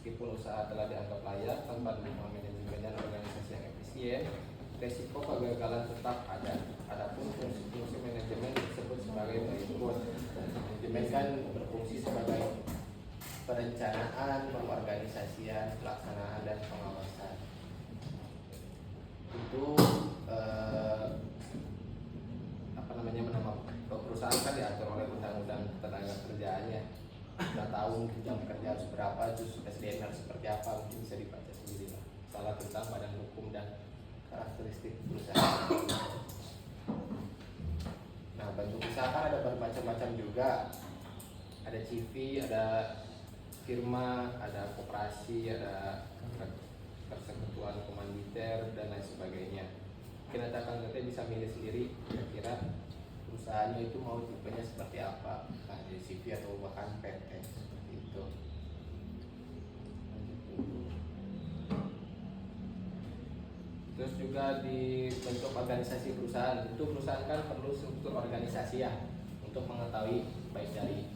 Meskipun usaha telah dianggap layak tanpa dukungan manajemen dan organisasi yang efisien, resiko kegagalan tetap ada. Adapun fungsi manajemen disebut sebagai berikut. Manajemen kan berfungsi sebagai perencanaan, pengorganisasian, pelaksanaan, dan pengawasan. Itu perusahaan kan diatur oleh undang-undang tenaga kerjaannya. Kita tahu jam kerja harus berapa, terus SDM harus seperti apa, mungkin bisa dibaca sendiri lah. Salah tentang badan hukum dan karakteristik perusahaan. Nah, bentuk usaha kan ada bermacam-macam juga. Ada CV, ada firma, ada koperasi, ada persekutuan komanditer, dan lain sebagainya. Mungkin nanti akan bisa milih sendiri kira-kira perusahaannya itu mau tipenya seperti apa, nah, di CV atau bahkan PT seperti itu. Terus juga di bentuk organisasi perusahaan, itu perusahaan kan perlu struktur organisasi ya untuk mengetahui baik dari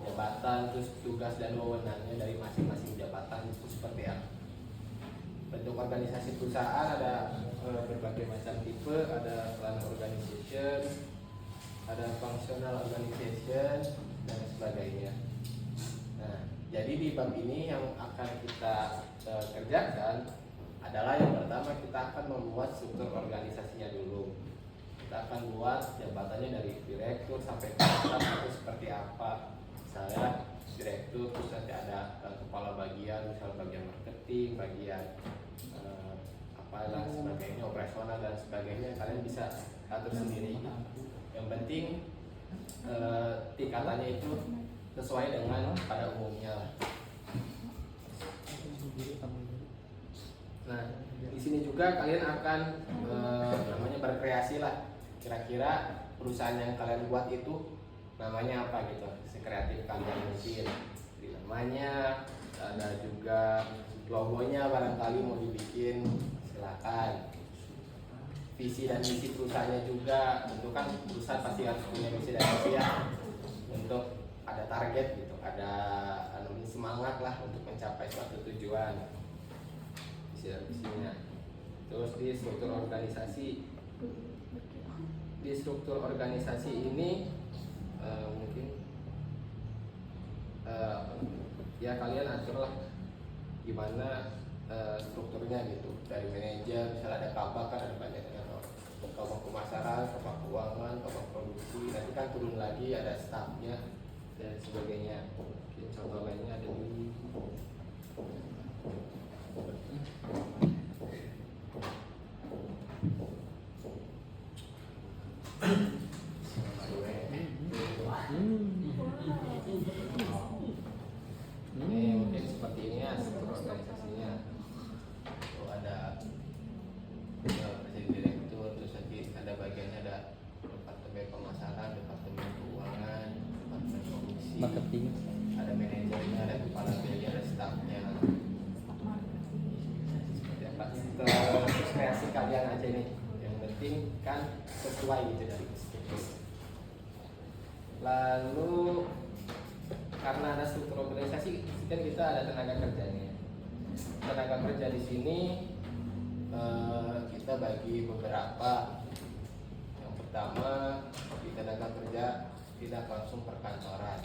jabatan, terus tugas dan wewenangnya dari masing-masing jabatan itu seperti apa. Bentuk organisasi perusahaan ada berbagai macam tipe, ada plan organization, ada functional organization, dan sebagainya. Nah, jadi di bab ini yang akan kita kerjakan adalah yang pertama kita akan membuat struktur organisasinya dulu. Kita akan buat jabatannya dari direktur sampai ke staf itu seperti apa. Misalnya direktur, terus nanti ada kepala bagian, misalnya bagian marketing, bagian apalah sebagainya, operasional dan sebagainya, kalian bisa atur sendiri. Yang penting tingkatannya itu sesuai dengan pada umumnya. Nah, di sini juga kalian akan namanya berkreasi lah. Kira-kira perusahaan yang kalian buat itu namanya apa gitu, sekreatif kalian mungkin. Di namanya ada juga logonya, barangkali mau dibikin silakan. Visi dan misi perusahaannya juga, tentu kan perusahaan pasti harus punya visi dan misi ya, untuk ada target gitu, ada semangat lah untuk mencapai suatu tujuan, visi dan misinya. Terus di struktur organisasi ini mungkin ya kalian aturlah gimana strukturnya gitu, dari manajer misalnya ada kabak kan ada banyak kabak pemasaran, kabak keuangan, kabak produksi, nanti kan turun lagi ada stafnya dan sebagainya. Mungkin contoh lainnya ada di ini mungkin seperti ini ya struktur organisasinya. Tuh ada presiden direktur, terus nanti ada bagiannya ada departemen pemasaran, departemen keuangan, departemen produksi, marketing, ada manajernya, ada kepala bagian, ada stafnya. Seperti apa? Terus kreasi kalian aja nih. Yang penting kan sesuai gitu dari struktur. Lalu karena ada struktur organisasi, kan kita ada tenaga kerjanya. Tenaga kerja di sini kita bagi beberapa. Yang pertama, di tenaga kerja tidak langsung perkantoran.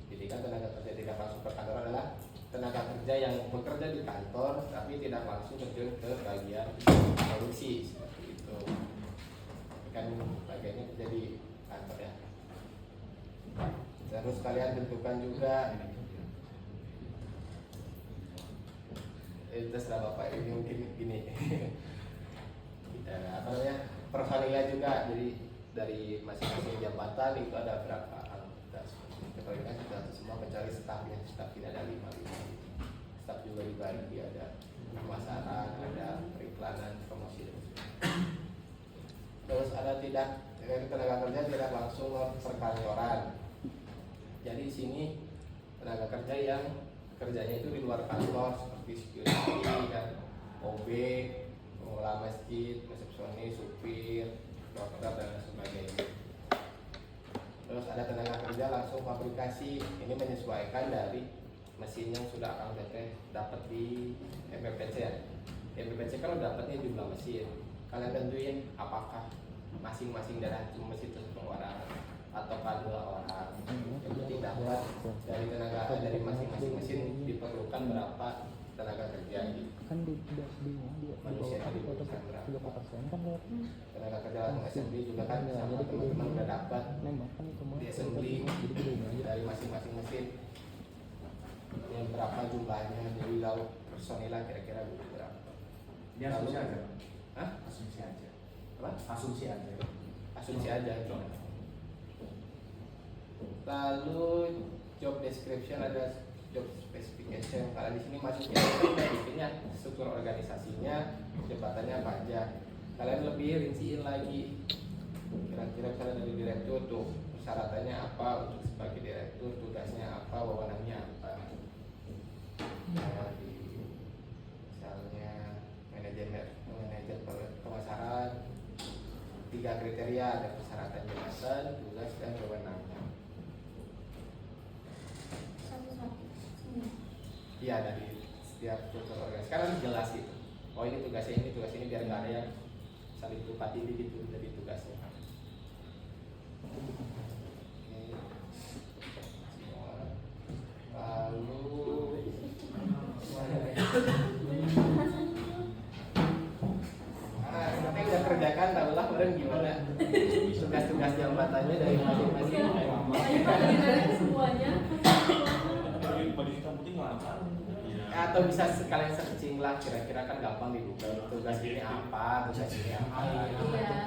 Jadi kan tenaga kerja tidak langsung perkantoran adalah tenaga kerja yang bekerja di kantor tapi tidak langsung terjun ke bagian produksi seperti itu. Kan bagiannya kerja di kantor ya. Terus kalian tentukan juga terserah bapak ini mungkin gini apa namanya personilnya juga, jadi dari masing-masing jabatan itu ada berapa anggota. Kalau ini kan kita semua kecuali stafnya, staf tidak ada 5. Staf juga dibagi, ada pemasaran, ada periklanan, promosi. Terus ada tenaga kerja tidak langsung perkantoran. Jadi di sini tenaga kerja yang kerjanya itu di luar kantor seperti security dan OB, pengelola masjid, resepsionis, supir, dokter dan sebagainya. Terus ada tenaga kerja langsung fabrikasi, ini menyesuaikan dari mesin yang sudah akan teteh dapat di MPPC ya. MPPC kan udah dapatnya jumlah mesin. Kalian tentuin apakah masing-masing daerah cuma mesin satu orang atau dua orang. Yang penting dapat dari tenaga dari masing-masing mesin diperlukan berapa tenaga kerja gitu. Kan di Manusia bawah di bawah 30% kan lewat tenaga kerja assembly juga kan sama teman-teman udah dapat nembak kan itu mah di assembly jadi gedenya aja. dari masing-masing mesin yang berapa jumlahnya, jadi lalu personilnya kira-kira berapa. Dia asumsi aja. Hah? Asumsi aja. Apa? Asumsi aja. Asumsi aja. Lalu job description ada job specification. Kalau di sini masuknya kita bikinnya struktur organisasinya, jabatannya apa aja. Kalian lebih rinciin lagi. Kira-kira misalnya dari direktur tuh persyaratannya apa untuk sebagai direktur, tugasnya apa, wewenangnya apa. Nah, misalnya manajer pemasaran 3 kriteria, ada persyaratan jabatan, tugas dan wewenangnya. Iya, dari setiap struktur organisasi sekarang jelas gitu. Oh ini tugasnya ini biar nggak ada yang saling lupa tindih gitu dari tugasnya. Lalu nanti udah kerjakan tahulah kemarin gimana tugas-tugas jabatannya dari masing-masing. Semuanya. Atau bisa sekalian searching lah, kira-kira kan gampang di Google tugas ini apa, tugas ini apa.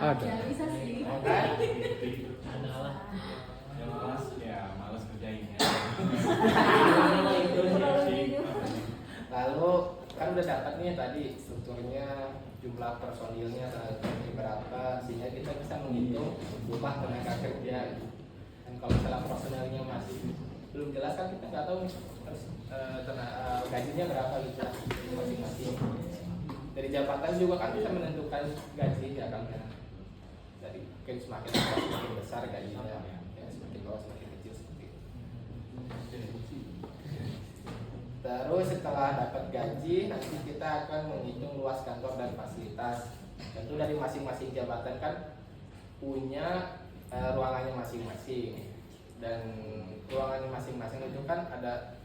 Ada. Ya, bisa sih. Kan? Yang malas ya malas kerjainnya. Lalu kan udah dapat nih tadi strukturnya, jumlah personilnya berapa, sehingga kita bisa menghitung jumlah tenaga kerja. Dan kalau misalnya personilnya masih belum jelas kan kita nggak tahu nih gajinya berapa gitu masing-masing. Dari jabatan juga kan bisa menentukan gaji ya kan. Dari mungkin semakin bawah semakin besar gajinya, ya, semakin bawah semakin kecil seperti itu. Terus setelah dapat gaji, nanti kita akan menghitung luas kantor dan fasilitas. Tentu dari masing-masing jabatan kan punya ruangannya masing-masing, dan ruangannya masing-masing itu kan ada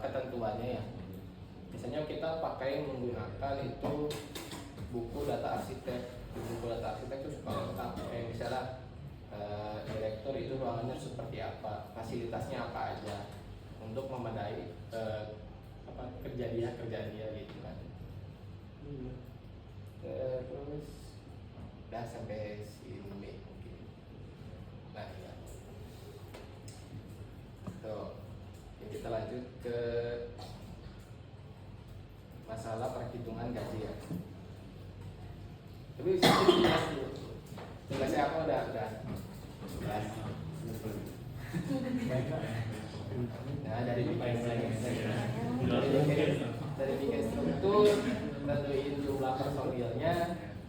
ketentuannya ya. Biasanya kita pakai menggunakan itu buku data arsitek. Di buku data arsitek itu suka lengkap. Misalnya direktur itu ruangannya seperti apa, fasilitasnya apa aja, untuk memadai kerja dia gitu kan. Terus udah sampai sini mungkin. Nah ya. Tuh, kita lanjut ke masalah perhitungan gaji ya. Tapi itu jelas dulu. Tugasnya apa udah jelas. Nah dari bikin struktur, tentuin jumlah personilnya,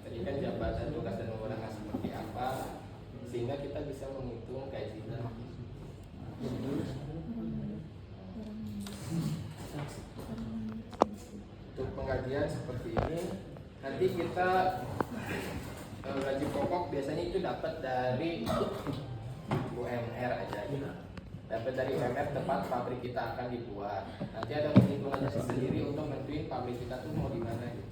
tadi kan jabatan, tugas dan wewenang seperti apa, sehingga kita bisa menghitung gajinya. Untuk penggajian seperti ini, nanti kita gaji pokok biasanya itu dapat dari UMR aja gitu. Dapat dari UMR tempat pabrik kita akan dibuat. Nanti ada perhitungan sendiri untuk nentuin pabrik kita tuh mau di mana gitu.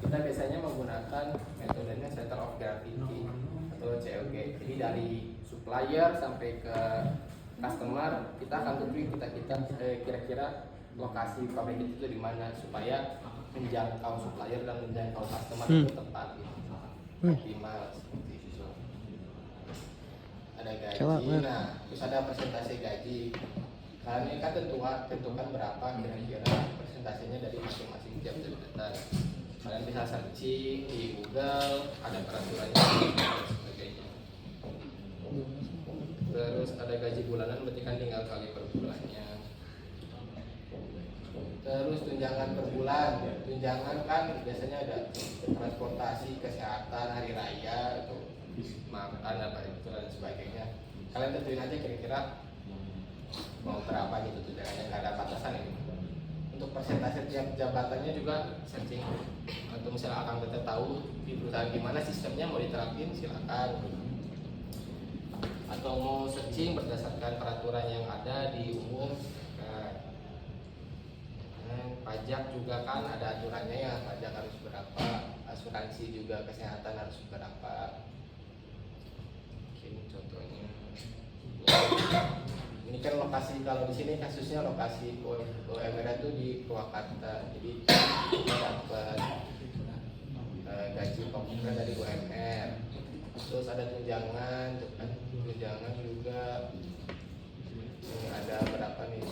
Kita biasanya menggunakan metodenya center of gravity atau COG. Jadi dari supplier sampai ke customer kita akan tentuin kira-kira lokasi pabrik itu di mana supaya menjangkau supplier dan menjangkau customer itu tepat gitu. Optimal seperti itu. Ada gaji, nah terus ada persentase gaji. Kalian ini kan tentukan berapa kira-kira persentasenya dari masing-masing job jabatan. Kalian bisa searching di Google, ada peraturannya dan sebagainya. Terus ada gaji bulanan, berarti kan tinggal kali per bulannya. Terus tunjangan per bulan, tunjangan kan biasanya ada transportasi, kesehatan, hari raya, atau makan apa itu dan sebagainya. Kalian tentuin aja kira-kira mau berapa gitu tunjangannya, nggak ada batasan ini. setiap jabatannya juga searching atau misalnya akan kita tahu di perusahaan gimana sistemnya mau diterapin silakan, atau mau searching berdasarkan peraturan yang ada di umum. Pajak juga kan ada aturannya ya, pajak harus berapa, asuransi juga kesehatan harus berapa. Mungkin contohnya ini kan lokasi, kalau di sini kasusnya lokasi UMR itu di Purwakarta, jadi kita dapat gaji pokoknya dari UMR, terus ada tunjangan, tunjangan juga ini ada berapa nih,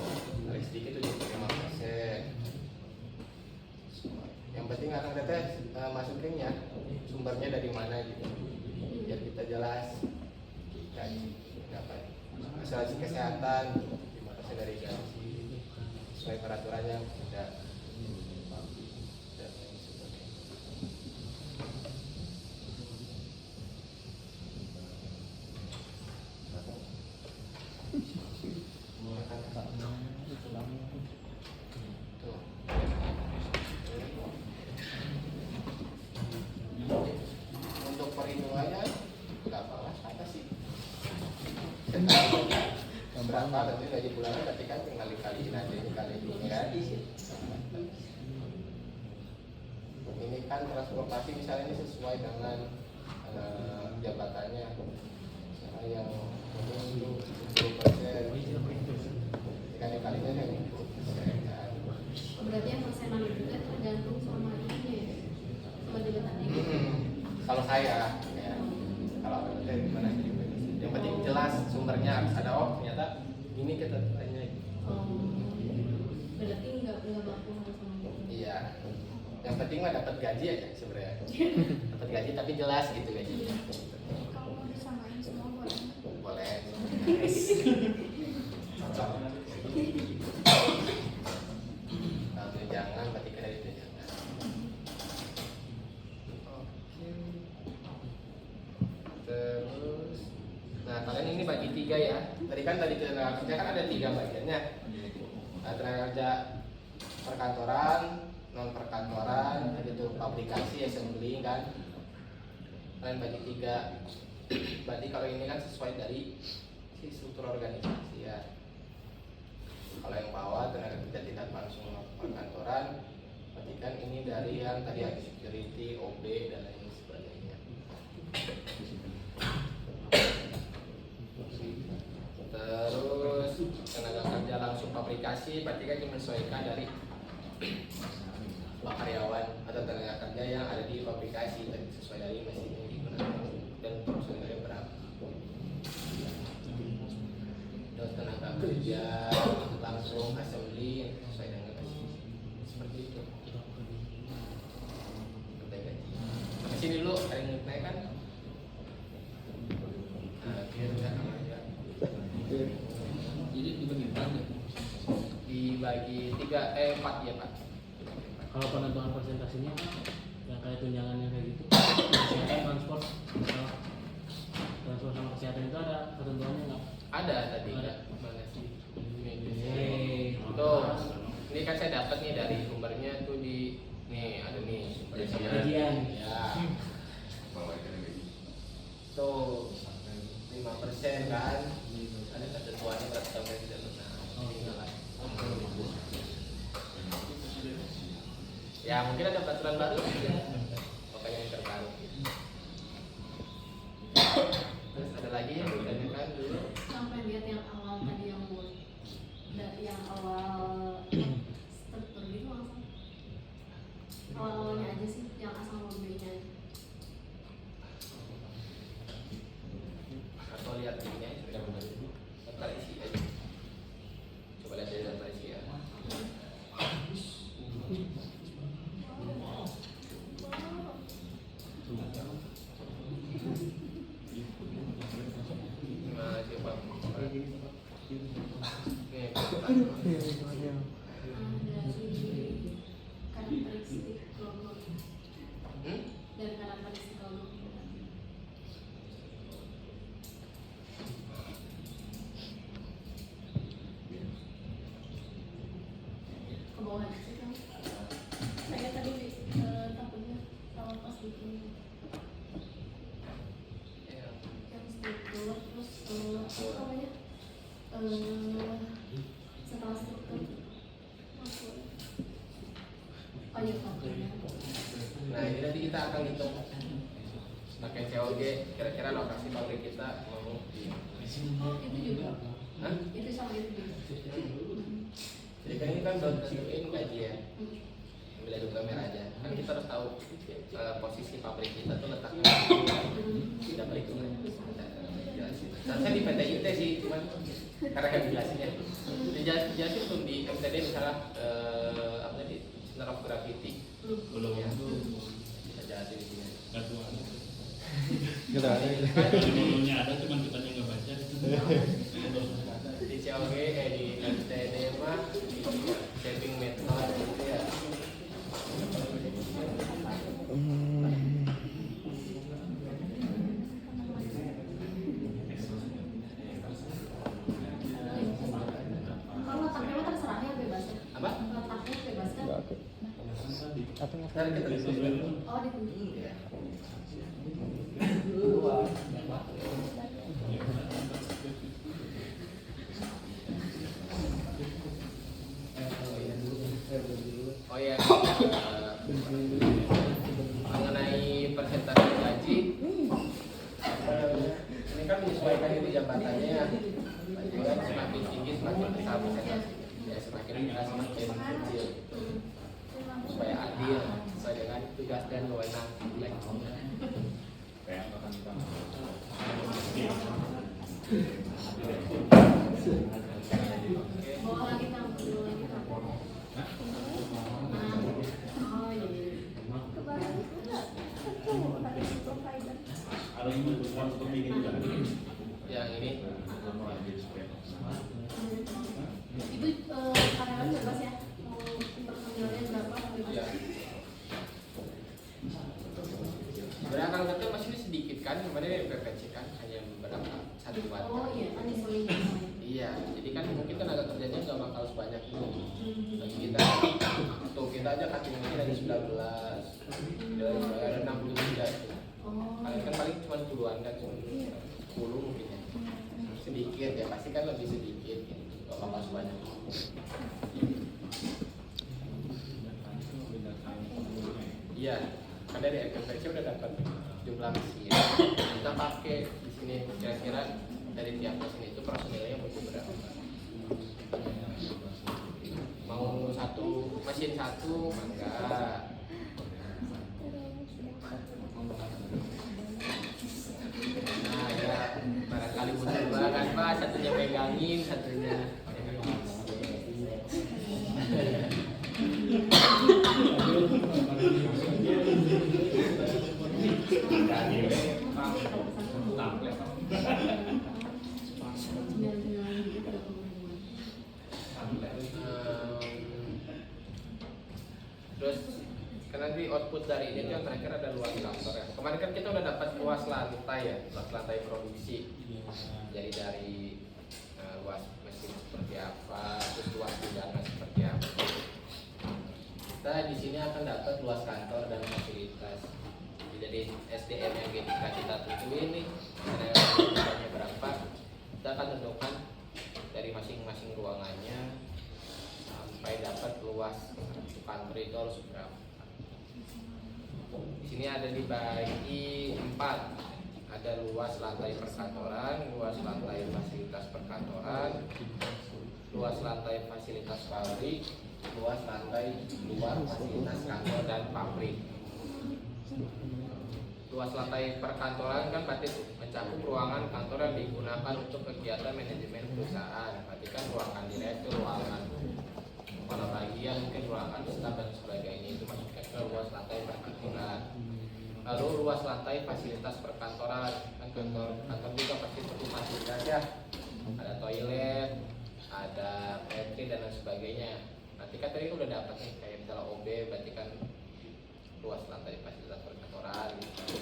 paling sedikit 75%. Yang penting akan teteh masukinnya sumbernya dari mana gitu, biar kita jelas gaji berapa. Asuransi kesehatan 5% dari gaji sesuai peraturannya sudah. Untuk perhitungannya berapa lah, apa sih? Berapa nanti gaji bulanan, tapi kan tinggal dikaliin aja, dikali ini kan. Ini kan transportasi misalnya ini sesuai dengan jabatannya. Misalnya yang ini 10%, dikali-kalinya yang 10% kan. Berarti yang persenan juga tergantung sama ini ya, sama jabatannya. Kalau saya ya, kalau gimana sih, yang penting jelas sumbernya harus ada. Oh ternyata ini kita tanya. Berarti nggak mampu harus mampu. Iya, yang penting mah dapat gaji aja sebenarnya. Dapat gaji tapi jelas gitu gajinya. Kalau mau disamain semua boleh. Boleh. Kalau tunjangan berarti kena ditunjangan. Oke. Terus, nah kalian ini bagi 3 ya. Tadi tenaga kerja kan ada 3 bagiannya. Nah, tenaga kerja perkantoran, non perkantoran, ada itu pabrikasi, assembly kan. Kalian bagi 3. Berarti kalau ini kan sesuai dari si struktur organisasi ya. Kalau yang bawah tenaga kerja tidak langsung perkantoran, berarti kan ini dari yang tadi ada security, OB dan lain sebagainya. Terus tenaga kerja langsung pabrikasi, berarti kan menyesuaikan dari karyawan atau tenaga kerja yang ada di pabrikasi, dan sesuai dari mesin yang digunakan dan personilnya berapa. Terus tenaga kerja langsung assembly sesuai dengan mesin, seperti itu. Ke sini dulu, ada yang naik kan? Nah, biar nggak aja. Jadi dibagi berapa? Dibagi 3, 4 ya Pak. Kalau penentuan presentasinya yang kayak tunjangannya kayak gitu, kesehatan, transport sama kesehatan itu ada ketentuannya nggak? Ada tadi Ada. nggak? Mana sih? Tuh, ini kan saya dapat nih dari sumbernya tuh di nih ada nih sumbernya sama Kajian. ya. Tuh 5% kan? Ada ketentuannya berapa sampai tidak benar. Ya mungkin ada peraturan baru ya. Pokoknya yang terbaru. Terus ada lagi yang ditanyakan dulu. Sampai lihat yang awal tadi yang buat dari yang awal struktur gitu langsung awal-awalnya aja sih, yang asal mobilnya. Atau lihat ini sudah benar itu. Daftar isi aja. Coba lihat dari daftar isi ya. Nah, coba. Nih, Dari karakteristik logo, hmm? dari karakteristik logo. Ke bawah aja sih kan. Ya. yang struktur terus apa namanya setelah struktur masuk oh iya faktornya. Nah ini nanti kita akan hitung pakai COG kira-kira lokasi pabrik kita mau di. Oh itu juga. Hah? Itu sama itu juga. Jadi kan ini kan udah tentuin gaji ya. Ambil dari kamera aja. Kan kita harus tahu posisi pabrik kita tuh letaknya tidak perhitungan. Seharusnya di PT IT sih, cuman karena kan jelasin ya. Dijelasin tuh di MTD misalnya apa tadi Center of Gravity. Belum Ya. itu Bisa jelasin di sini. nggak tua. Gitu aja. Ilmunya ada cuman kita nggak baca. Di COG di MTD mah shaping method gitu ya. Kalau letaknya mah terserah ya bebas ya. Apa? Letaknya bebas kan? Ntar kita disusun. Oh dikunci. Iya. Oh ya, mengenai persentase gaji, ini kan menyesuaikan itu jabatannya ya. Kan semakin tinggi semakin besar persentase, ya semakin rendah semakin kecil. Supaya adil sesuai dengan tugas dan wewenang. Kayak makan kita. Bawa lagi kang, bawa lagi kang. Oh iya. Ada yang mau seperti ini juga. Yang ini Itu karyawan bebas ya? Mau personilnya berapa? Bebas. ya. Sebenarnya kalau kita masih sedikit kan, kemarin PPC kan hanya berapa satuan. Oh iya, kan diseling. Iya, jadi kan mungkin tenaga kerjanya nggak bakal sebanyak itu. Bagi kita, tuh kita aja cutting mungkin ada 19, ada 63. Oh. Kalian kan paling cuma puluhan kan, cuma 10 mungkin ya. Sedikit ya, pasti kan lebih sedikit, nggak bakal sebanyak itu. Iya, kan dari FPC udah dapat jumlah mesin. Kita pakai di sini kira-kira dari tiap mesin itu personilnya butuh berapa? Mau satu mesin satu enggak? Nah ya barangkali butuh dua kan Pak, satunya pegangin, satunya terus kan nanti output dari ini tuh yang terakhir ada luas kantor ya. Kemarin kan kita udah dapat luas lantai ya, luas lantai produksi. Jadi dari luas mesin seperti apa, terus luas gudangnya seperti apa. Kita di sini akan dapat luas kantor dan fasilitas. Jadi SDM yang kita tentuin nih, ada berapa, kita akan tentukan dari masing-masing ruangannya sampai dapat luas kantor itu harus berapa. Di sini ada dibagi 4. Ada luas lantai perkantoran, luas lantai fasilitas perkantoran, luas lantai fasilitas pabrik, luas lantai luar fasilitas kantor dan pabrik. Luas lantai perkantoran kan berarti mencakup ruangan kantor yang digunakan untuk kegiatan manajemen perusahaan. Berarti kan ruangan direktur, ruangan kepala bagian, mungkin ruangan staf dan sebagainya, itu masuknya ke luas lantai perkantoran. Lalu luas lantai fasilitas perkantoran, kan kantor juga pasti perlu fasilitas ya, ada toilet, ada pantry dan lain sebagainya. Nanti kan tadi udah dapat nih kayak misalnya OB, berarti kan luas lantai fasilitas perkantoran gitu.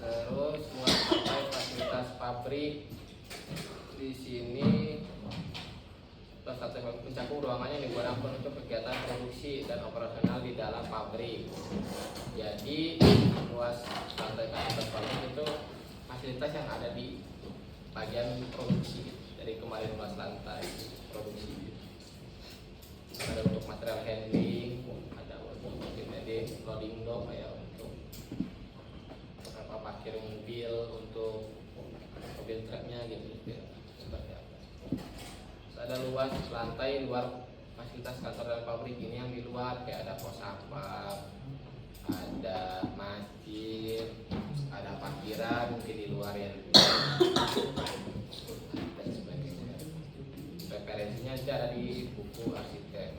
Terus luas lantai fasilitas pabrik, di sini luas lantai mencakup ruangannya yang digunakan untuk kegiatan produksi dan operasional di dalam pabrik. Jadi luas lantai kantor pabrik itu fasilitas yang ada di bagian produksi gitu. Dari kemarin luas lantai produksi gitu. Ada untuk material handling, ada untuk mungkin jadi loading dock ya, untuk beberapa parkir mobil, untuk mobil truknya gitu ya, seperti apa. Terus ada luas lantai luar fasilitas kantor dan pabrik ini yang di luar kayak ada pos satpam, ada masjid, ada parkiran mungkin di luar yang dan sebagainya. Referensinya aja ada di buku arsitek.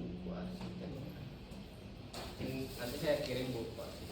Buku arsitek. Nanti saya kirim buku arsitek.